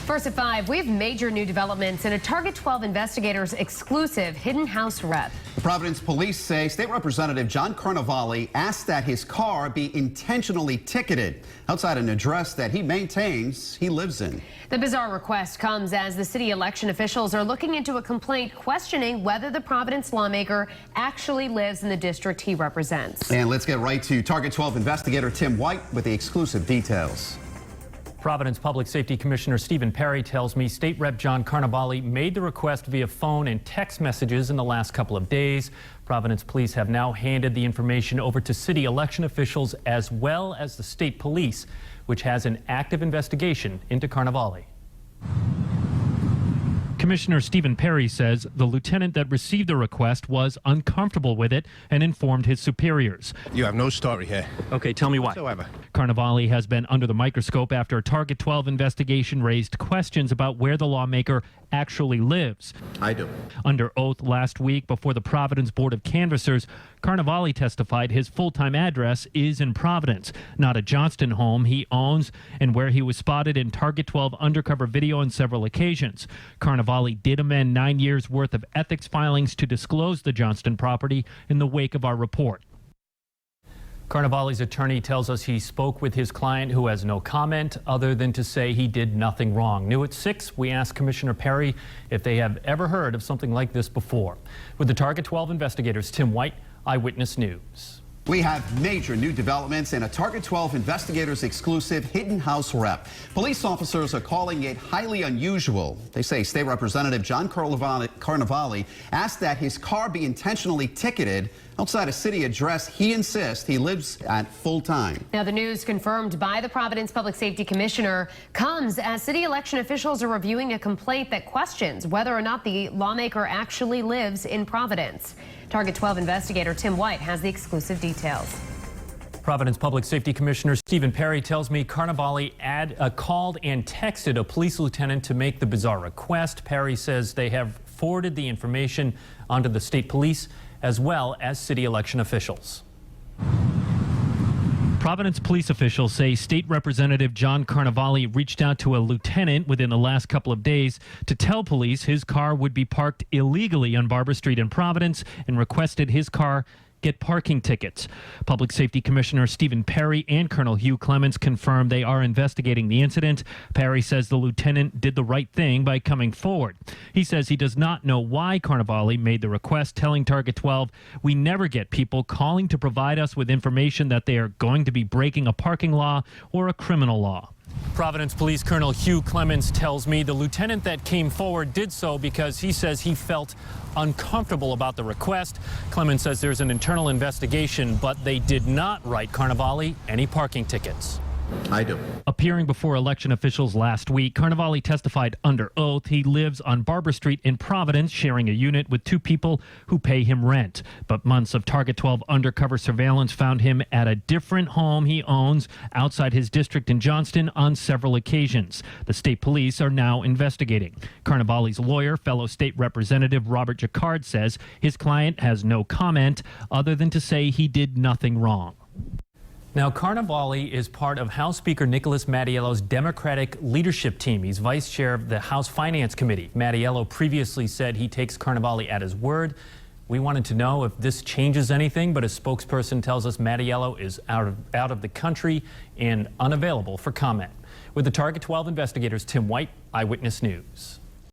First at 5, we have major new developments in a Target 12 investigators exclusive hidden house rep. The Providence police say State Representative John Carnevale asked that his car be intentionally ticketed outside an address that he maintains he lives in. The bizarre request comes as the city election officials are looking into a complaint questioning whether the Providence lawmaker actually lives in the district he represents. And let's get right to Target 12 investigator Tim White with the exclusive details. Providence Public Safety Commissioner Steven Pare tells me State Rep John Carnevale made the request via phone and text messages in the last couple of days. Providence police have now handed the information over to city election officials as well as the state police, which has an active investigation into Carnevale. Commissioner Steven Pare says the lieutenant that received the request was uncomfortable with it and informed his superiors. You have no story here. Okay, tell me why. Whatsoever. Carnevale has been under the microscope after a Target 12 investigation raised questions about where the lawmaker actually lives. I do. Under oath last week before the Providence Board of Canvassers, Carnevale testified his full-time address is in Providence, not a Johnston home he owns and where he was spotted in Target 12 undercover video on several occasions. Carnevale did amend 9 years' worth of ethics filings to disclose the Johnston property in the wake of our report. Carnevale's attorney tells us he spoke with his client, who has no comment other than to say he did nothing wrong. New at 6, we asked Commissioner Pare if they have ever heard of something like this before. With the Target 12 investigators, Tim White, Eyewitness News. We have major new developments in a Target 12 investigators exclusive hidden house rep. Police officers are calling it highly unusual. They say State Representative John Carnevale asked that his car be intentionally ticketed outside a city address he insists he lives at full time. Now, the news confirmed by the Providence Public Safety Commissioner comes as city election officials are reviewing a complaint that questions whether or not the lawmaker actually lives in Providence. Target 12 investigator Tim White has the exclusive details. Providence Public Safety Commissioner Steven Pare tells me Carnevale called and texted a police lieutenant to make the bizarre request. Pare says they have forwarded the information onto the state police as well as city election officials. Providence police officials say State Representative John Carnevale reached out to a lieutenant within the last couple of days to tell police his car would be parked illegally on Barber Street in Providence and requested his car get parking tickets. Public Safety Commissioner Steven Pare and Colonel Hugh Clements confirmed they are investigating the incident. Pare says the lieutenant did the right thing by coming forward. He says he does not know why Carnevale made the request, telling Target 12, "We never get people calling to provide us with information that they are going to be breaking a parking law or a criminal law." Providence Police Colonel Hugh Clements tells me the lieutenant that came forward did so because he says he felt uncomfortable about the request. Clements says there's an internal investigation, but they did not write Carnevale any parking tickets. I do. Appearing before election officials last week, Carnevale testified under oath he lives on Barber Street in Providence, sharing a unit with 2 people who pay him rent. But months of Target 12 undercover surveillance found him at a different home he owns outside his district in Johnston on several occasions. The state police are now investigating. Carnevale's lawyer, fellow state representative Robert Jacquard, says his client has no comment other than to say he did nothing wrong. Now, Carnevale is part of House Speaker Nicholas Mattiello's Democratic leadership team. He's vice chair of the House Finance Committee. Mattiello previously said he takes Carnevale at his word. We wanted to know if this changes anything, but a spokesperson tells us Mattiello is out of the country and unavailable for comment. With the Target 12 investigators, Tim White, Eyewitness News.